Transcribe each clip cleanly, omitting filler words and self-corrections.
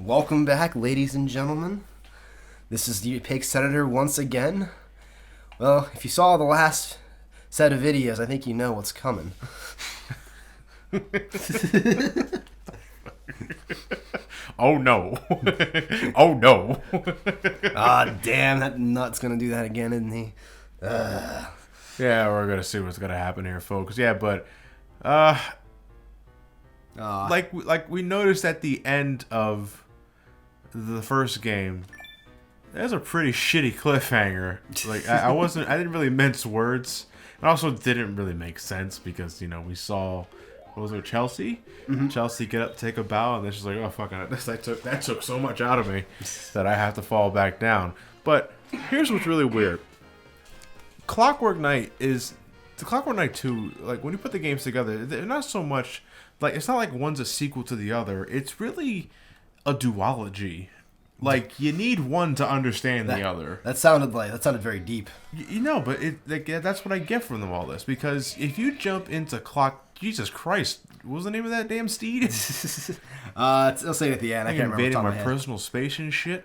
Welcome back, ladies and gentlemen. This is the Opaque Senator once again. Well, if you saw the last set of videos, I think you know what's coming. Oh no. Oh no. Ah, damn, that nut's gonna do that again, isn't he? Yeah, we're gonna see what's gonna happen here, folks. Yeah, but like we noticed at the end of the first game, there's a pretty shitty cliffhanger. Like I didn't really mince words. It also didn't really make sense because we saw, what was it, Chelsea? Mm-hmm. Chelsea get up, take a bow, and then she's like, "Oh fuck, that took so much out of me that I have to fall back down." But here's what's really weird. Clockwork Knight 2, like when you put the games together, they're not so much like, it's not like one's a sequel to the other. It's really a duology. Like, you need one to understand the other. That sounded very deep. But that's what I get from all this. Because if you jump into Jesus Christ, what was the name of that damn steed? I'll say it at the end. I can't remember. Invading my personal space and shit.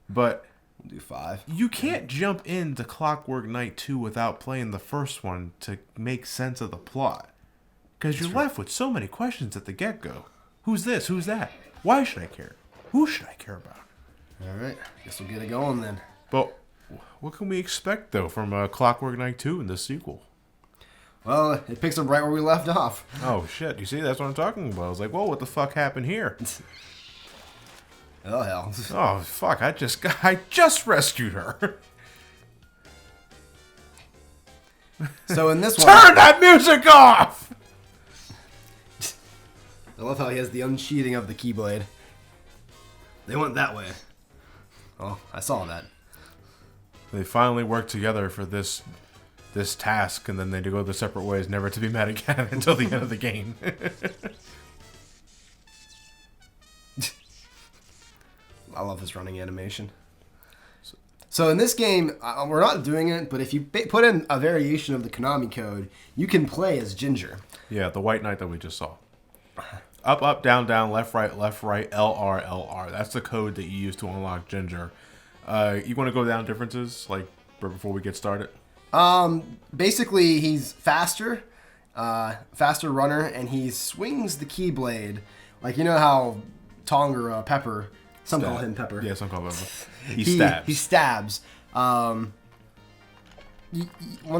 But we'll do 5. You can't jump into Clockwork Knight 2 without playing the first one to make sense of the plot. Because you're left with so many questions at the get-go. Who's this? Who's that? Why should I care? Who should I care about? Alright, guess we'll get it going then. But what can we expect, though, from Clockwork Knight 2 in this sequel? Well, it picks up right where we left off. Oh, shit. You see, that's what I'm talking about. I was like, whoa, what the fuck happened here? Oh, hell. Oh, fuck. I just rescued her. So in this one... Turn that music off! I love how he has the unsheathing of the Keyblade. They went that way. Oh, I saw that. They finally worked together for this task, and then they go their separate ways, never to be met again until the end of the game. I love this running animation. So in this game, we're not doing it, but if you put in a variation of the Konami code, you can play as Ginger. Yeah, the White Knight that we just saw. Up, up, down, down, left, right, LR, LR. That's the code that you use to unlock Ginger. You want to go down differences, like, before we get started? Basically, he's faster runner, and he swings the Keyblade. Like, you know how Tonga, Pepper, some call him Pepper. Yeah, some call him Pepper. He stabs. He stabs. One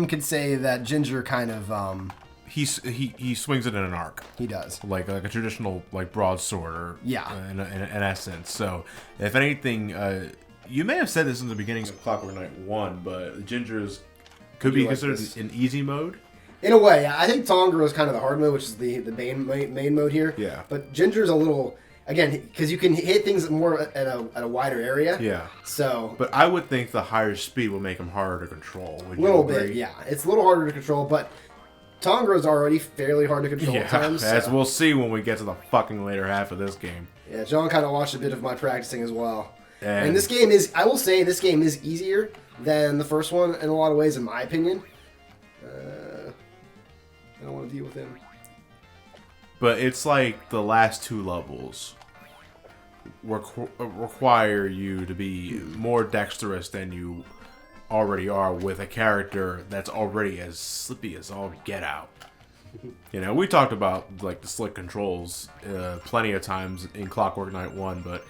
could say that Ginger kind of... He swings it in an arc. He does, like a traditional broadsword, or yeah, in essence. So, if anything, you may have said this in the beginning of Clockwork Knight 1, but Ginger's could be considered an easy mode. In a way, I think Tonga is kind of the hard mode, which is the main mode here. Yeah, but Ginger's a little, again, because you can hit things more at a wider area. Yeah. So, but I would think the higher speed will make him harder to control. A little bit, yeah. It's a little harder to control, but Tonga is already fairly hard to control at times. As we'll see when we get to the fucking later half of this game. Yeah, John kind of watched a bit of my practicing as well. And this game is, I will say, this game is easier than the first one in a lot of ways, in my opinion. I don't want to deal with him. But it's like the last 2 levels require you to be more dexterous than you already are with a character that's already as slippy as all get out. We talked about like the slick controls plenty of times in Clockwork Knight 1, but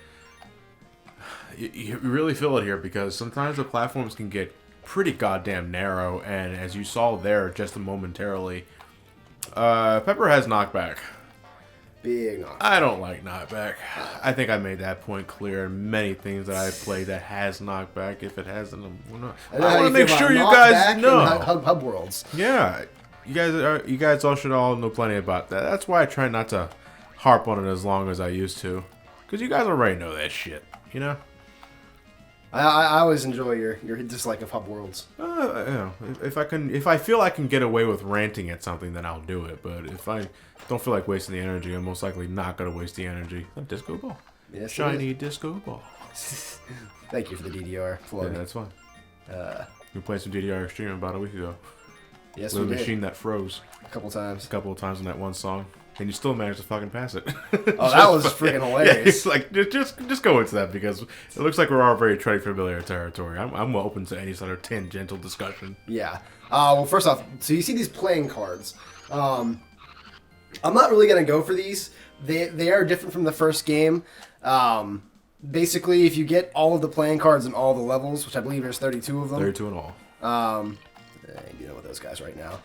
you really feel it here because sometimes the platforms can get pretty goddamn narrow, and as you saw there just momentarily, Pepper has knockback. Big knockback. I don't like knockback. I think I made that point clear in many things that I've played that has knockback. If it hasn't, I want to make sure you guys know. Hub Worlds. Yeah, you guys all should all know plenty about that. That's why I try not to harp on it as long as I used to, because you guys already know that shit. I always enjoy your dislike of Hub Worlds. If I feel I can get away with ranting at something, then I'll do it. But if I don't feel like wasting the energy, I'm most likely not going to waste the energy. A disco ball. Yes, shiny disco ball. Thank you for the DDR. Yeah, that's fine. We played some DDR Extreme about a week ago. Yes, with we a machine did. that froze. A couple of times in that one song. and you still managed to fucking pass it. Oh, that was freaking hilarious. Yeah, like just go into that because it looks like we're all very trade familiar territory. I'm open to any sort of tangential discussion. Yeah. Well, first off, so you see these playing cards. I'm not really gonna go for these. They are different from the first game. Basically, if you get all of the playing cards in all the levels, which I believe there's 32 of them. 32 in all. I'm dealing with those guys right now.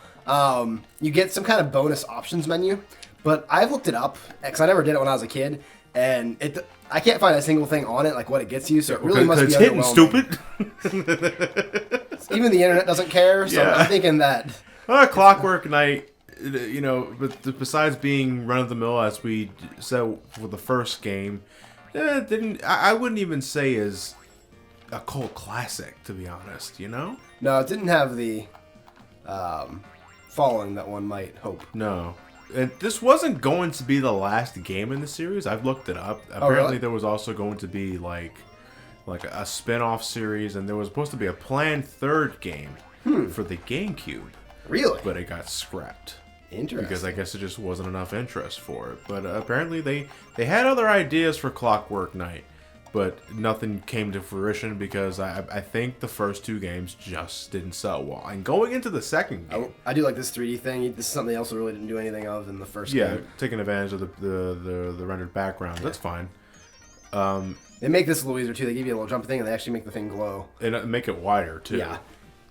You get some kind of bonus options menu, but I've looked it up because I never did it when I was a kid, and I can't find a single thing on it, like what it gets you. So it really must be hitting underwhelming. stupid. Even the internet doesn't care, so Yeah. I'm thinking that. Clockwork Knight, you know, but besides being run of the mill, as we said for the first game, I wouldn't even say is a cult classic, to be honest. You know? No, it didn't have the following that one might hope. No. And this wasn't going to be the last game in the series. I've looked it up. Apparently, really? there was also going to be like a spin-off series, and there was supposed to be a planned third game for the GameCube. Really? But it got scrapped. Interesting. Because I guess it just wasn't enough interest for it. But apparently they had other ideas for Clockwork Knight, but nothing came to fruition because I think the first two games just didn't sell well. And going into the second game, I do like this 3D thing. This is something else I really didn't do anything of in the first yeah, game. taking advantage of the rendered background, that's fine. They make this a little easier too. They give you a little jump thing and they actually make the thing glow. And make it wider too. Yeah.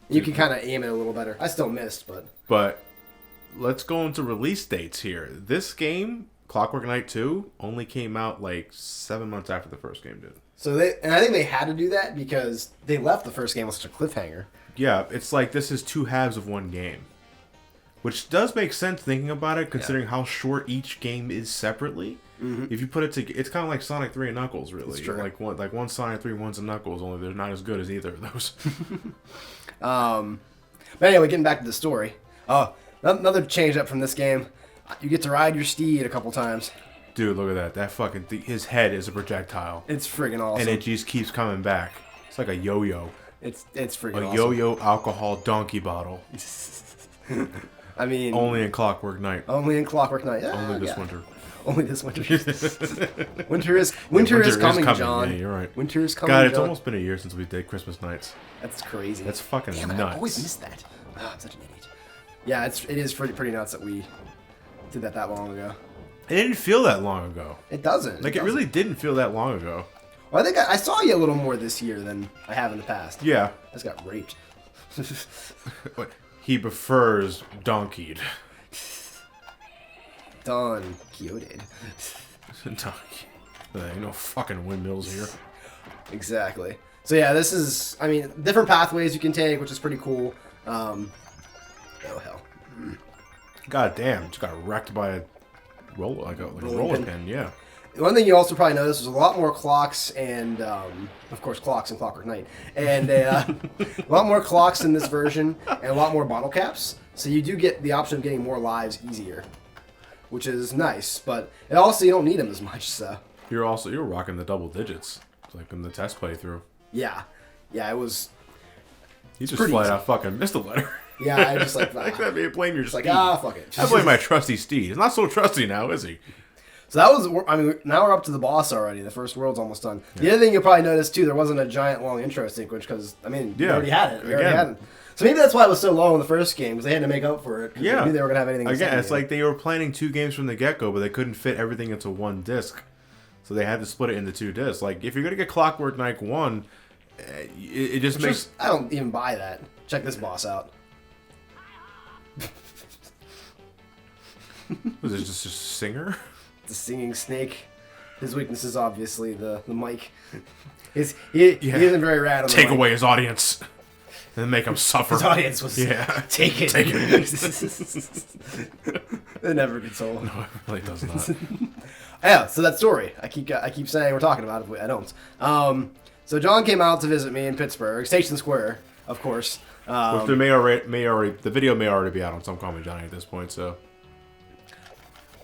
You can kind of aim it a little better. I still missed, but... But let's go into release dates here. This game, Clockwork Knight 2, only came out like 7 months after the first game did. So I think they had to do that because they left the first game with such a cliffhanger. Yeah, it's like this is two halves of one game. Which does make sense thinking about it, considering how short each game is separately. Mm-hmm. If you put it together, it's kind of like Sonic 3 and Knuckles, really. It's true. Like one Sonic 3, one's a Knuckles, only they're not as good as either of those. But anyway, getting back to the story. Another change up from this game. You get to ride your steed a couple times. Dude, look at that. That fucking his head is a projectile. It's friggin' awesome. And it just keeps coming back. It's like a yo-yo. It's friggin' awesome. A yo-yo alcohol donkey bottle. I mean... Only in Clockwork Knight. Only in Clockwork Knight. Only this winter. Only this winter. Winter is coming, John. Yeah, you're right. Winter is coming, God, it's John. almost been a year since we did Christmas nights. That's crazy. That's fucking Damn it, nuts. I always miss that. Oh, I'm such an idiot. Yeah, it is pretty nuts that we did that long ago. It didn't feel that long ago. It doesn't. Like, it really didn't feel that long ago. Well, I think I saw you a little more this year than I have in the past. Yeah. I just got raped. He prefers donkeyed. Don Quixote. Donkey. There ain't no fucking windmills here. Exactly. So yeah, this is, I mean, different pathways you can take, which is pretty cool. Oh hell. God damn, just got wrecked by a rolling pin, yeah. One thing you also probably noticed was a lot more clocks and, of course, clocks in Clockwork Knight. And a lot more clocks in this version and a lot more bottle caps. So you do get the option of getting more lives easier, which is nice. But it also, you don't need them as much, so. You're rocking the double digits, like in the test playthrough. Yeah. Yeah, it was... You just flat out fucking missed a letter. Yeah, I just like... I blame your steed. Like, fuck it. I blame my trusty steed. He's not so trusty now, is he? So that was, I mean, now we're up to the boss already. The first world's almost done. Yeah. The other thing you'll probably notice, too, there wasn't a giant long intro sequence because, I mean, we already had it. We already had it. So maybe that's why it was so long in the first game, because they had to make up for it. Yeah. They knew they were going to have anything in the Again, it's game. like they were planning 2 games from the get-go, but they couldn't fit everything into one disc. So they had to split it into 2 discs. Like, if you're going to get Clockwork Knight 1, it just makes... I don't even buy that. Check this boss out. Was it just a singer? The singing snake. His weakness is obviously the mic. He isn't very rad on the Take mic. away his audience. And make him suffer. His audience was... Yeah. Take it. Take it. It never gets old. No, it really does not. Yeah, so that story. I keep saying we're talking about it, but I don't. So John came out to visit me in Pittsburgh, Station Square, of course. Which there the video may already be out on Some Call Me Johnny at this point, so...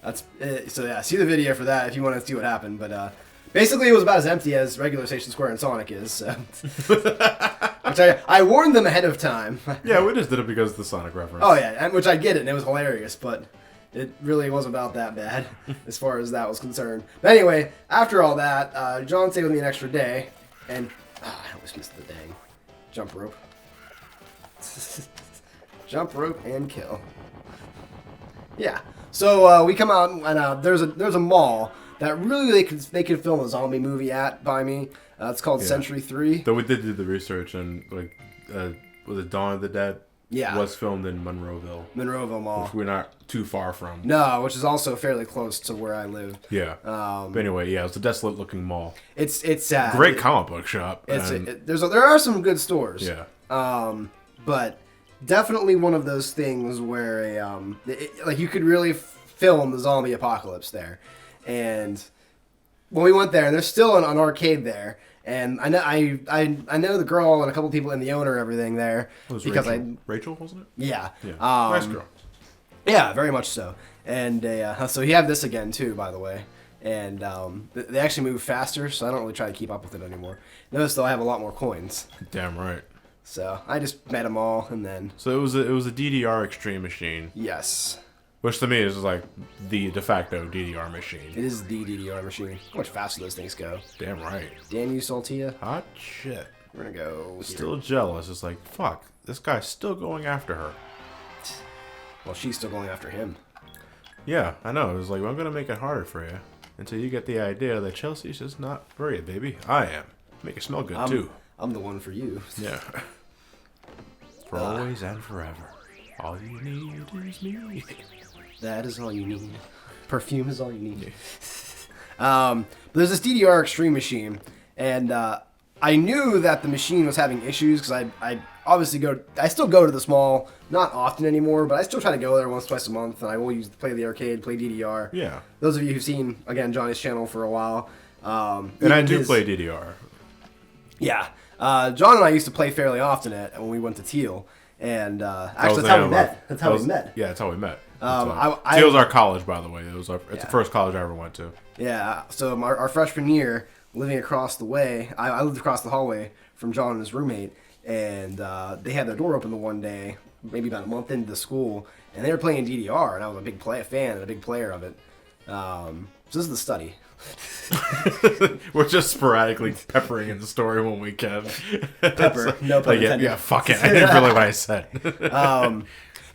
That's so yeah. See the video for that if you want to see what happened. But basically, it was about as empty as regular Station Square in Sonic is. So. Which I warned them ahead of time. Yeah, we just did it because of the Sonic reference. Oh yeah, which I get it, and it was hilarious. But It really wasn't about that bad as far as that was concerned. But anyway, after all that, John stayed with me an extra day, and I always missed the dang jump rope. Jump rope and kill. Yeah. So we come out and there's a mall that really they could film a zombie movie at by me. It's called Century 3. Though we did do the research and like was it Dawn of the Dead? Yeah. Was filmed in Monroeville Mall. Which we're not too far from. No, which is also fairly close to where I live. Yeah. But anyway, yeah, it was a desolate looking mall. It's sad. Great comic book shop. There are some good stores. Yeah. But definitely one of those things where like you could really film the zombie apocalypse there. And when we went there, and there's still an arcade there, and I know the girl and a couple people and the owner and everything there because Rachel, wasn't it? Yeah. Nice girl. Yeah, very much so. And so you have this again too, by the way. And they actually move faster, so I don't really try to keep up with it anymore. Notice though I have a lot more coins. Damn right. So I just met them all, and then. So it was a DDR Extreme machine. Yes. Which to me is like the de facto DDR machine. It is the DDR machine. How much faster those things go. Damn right. Damn you, Saltia. Hot shit. We're gonna go. Still jealous. It's like, fuck, this guy's still going after her. Well, she's still going after him. Yeah, I know. It was like, well, I'm gonna make it harder for you until you get the idea that Chelsea's just not for you, baby. I am. Make it smell good too. I'm the one for you. Yeah. For always and forever. All you need is me. That is all you need. Perfume is all you need. But there's this DDR Extreme machine, and I knew that the machine was having issues because I obviously I still go to this mall, not often anymore, but I still try to go there once, twice a month, and I will play the arcade, play DDR. Yeah. Those of you who've seen, again, Johnny's channel for a while. And I do play DDR. Yeah. John and I used to play fairly often when we went to Teal. And actually, that's how we met. That's how we met. Yeah, that's how we met. Teal's our college, by the way. It's the first college I ever went to. Yeah, so our freshman year, living across the way, I lived across the hallway from John and his roommate, and they had their door open the one day, maybe about a month into the school, and they were playing DDR, and I was a big fan and a big player of it. So this is the study. We're just sporadically peppering in the story when we can. Pepper, no pun intended. Yeah, fuck it. I didn't really what I said.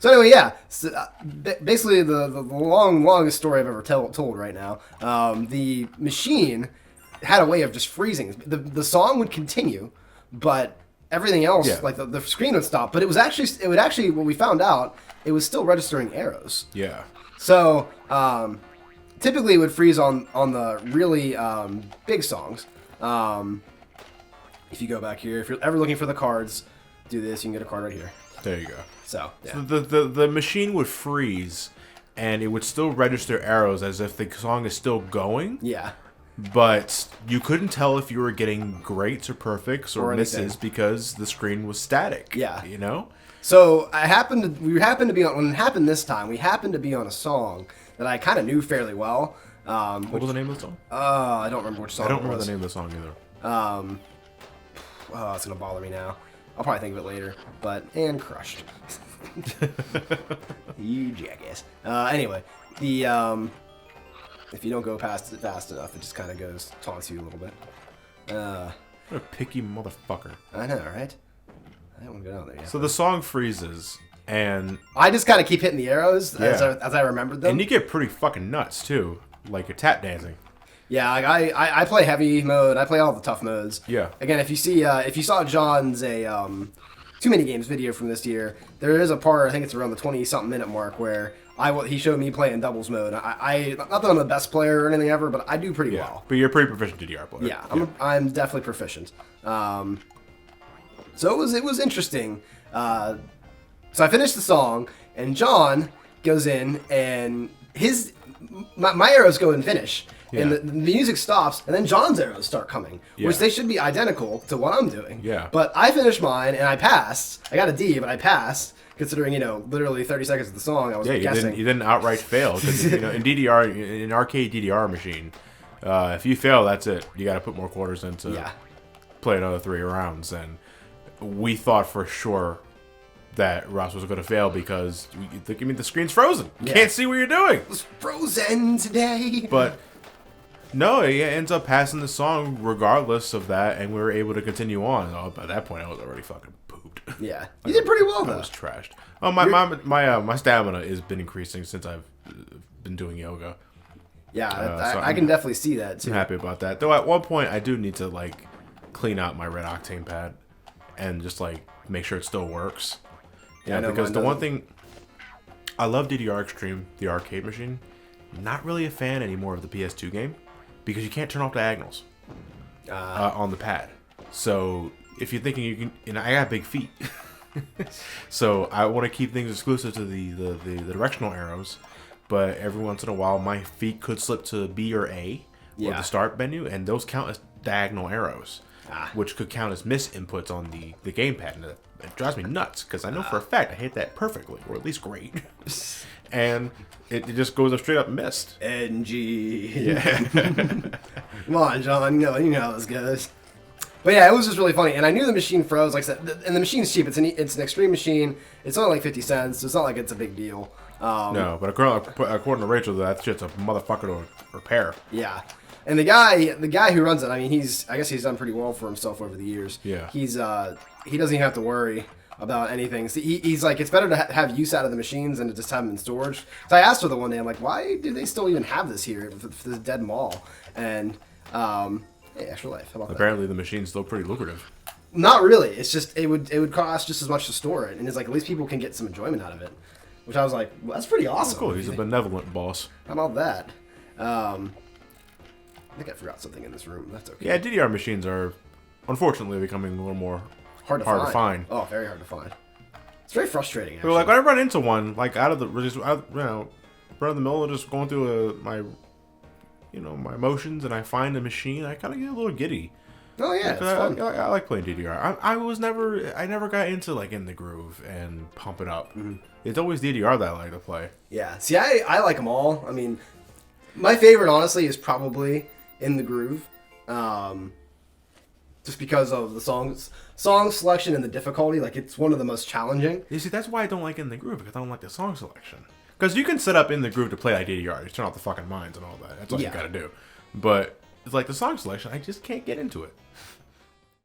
So anyway, yeah. So, basically, the longest story I've ever told right now. The machine had a way of just freezing. The song would continue, but everything else, like the screen would stop. But it would actually, when we found out, it was still registering arrows. Yeah. So typically, it would freeze on the really big songs. If you go back here, if you're ever looking for the cards, do this. You can get a card right here. There you go. So, yeah. So the machine would freeze, and it would still register arrows as if the song is still going. Yeah. But you couldn't tell if you were getting greats or perfects or misses because the screen was static. Yeah. You know? So we happened to be on, when it happened this time, we happened to be on a song that I kind of knew fairly well. What was the name of the song? I don't remember which song I don't it remember was. the name of the song either. It's going to bother me now. I'll probably think of it later. And crushed. You jackass. Anyway, if you don't go past it fast enough, it just kind of taunts you a little bit. What a picky motherfucker. I know, right? I don't want to go down there yet. So the song freezes, and I just kind of keep hitting the arrows as I remembered them. And you get pretty fucking nuts, too. Like you're tap dancing. Yeah, I play heavy mode. I play all the tough modes. Yeah. Again, if you saw John's Too Many Games video from this year, there is a part, I think it's around the 20-something minute mark, where he showed me playing doubles mode. I not that I'm the best player or anything ever, but I do pretty well. But you're a pretty proficient DDR player. Yeah, I'm definitely proficient. So it was interesting. So I finished the song, and John goes in, and my arrows go and finish. Yeah. And the music stops, and then John's arrows start coming, which they should be identical to what I'm doing. Yeah. But I finished mine, and I passed. I got a D, but I passed, considering, literally 30 seconds of the song, I was guessing. You didn't outright fail. Because, in DDR, in an arcade DDR machine, if you fail, that's it. You got to put more quarters in to play another 3 rounds. And we thought for sure that Ross was going to fail because the screen's frozen. You Yeah. can't see what you're doing. It was frozen today. But no, it ends up passing the song regardless of that, and we were able to continue on. Oh, by that point, I was already fucking pooped. Yeah, you did pretty well I though. was trashed. Oh, my stamina has been increasing since I've been doing yoga. Yeah, so I can definitely see that too. I'm happy about that. Though at one point, I do need to like clean out my red octane pad and just like make sure it still works. Yeah, I know because mine the one doesn't. thing I love DDR Extreme, the arcade machine. Not really a fan anymore of the PS2 game because you can't turn off diagonals on the pad. So if you're thinking you can, and I got big feet, so I want to keep things exclusive to the directional arrows. But every once in a while, my feet could slip to B or A or the start menu, and those count as diagonal arrows, which could count as miss inputs on the gamepad. And it drives me nuts because I know for a fact I hit that perfectly, or at least great. And it just goes up straight up missed. NG. Yeah. Come on, John. You know how this goes. But yeah, it was just really funny, and I knew the machine froze. Like I said, and the machine's cheap. It's an extreme machine. It's only like 50 cents, so it's not like it's a big deal. No, but according to Rachel, that shit's a motherfucker to repair. Yeah, and the guy who runs it, I mean, I guess he's done pretty well for himself over the years. Yeah. He doesn't even have to worry about anything. So he's like, it's better to have use out of the machines than to just have them in storage. So I asked her the one day, I'm like, why do they still even have this here for this dead mall? And hey, extra life. How about Apparently, the machine's still pretty lucrative. that? Not really. It's just it would cost just as much to store it, and it's like at least people can get some enjoyment out of it. Which I was like, well, that's pretty awesome. Cool. He's a benevolent boss. How about that? I think I forgot something in this room. That's okay. Yeah, DDR machines are unfortunately becoming a little more hard to find. Oh, very hard to find. It's very frustrating. Actually. But like when I run into one, like out of the run of the mill, just going through my motions, and I find a machine, I kind of get a little giddy. Oh yeah, it's fun. I like playing DDR. I never got into like In the Groove and Pump It Up. Mm-hmm. It's always DDR that I like to play. Yeah, see, I like them all. I mean, my favorite, honestly, is probably In the Groove, just because of the song selection and the difficulty. Like, it's one of the most challenging. You see, that's why I don't like In the Groove, because I don't like the song selection. Because you can set up In the Groove to play like DDR. You turn off the fucking mines and all that. That's all you gotta do. But it's like the song selection, I just can't get into it.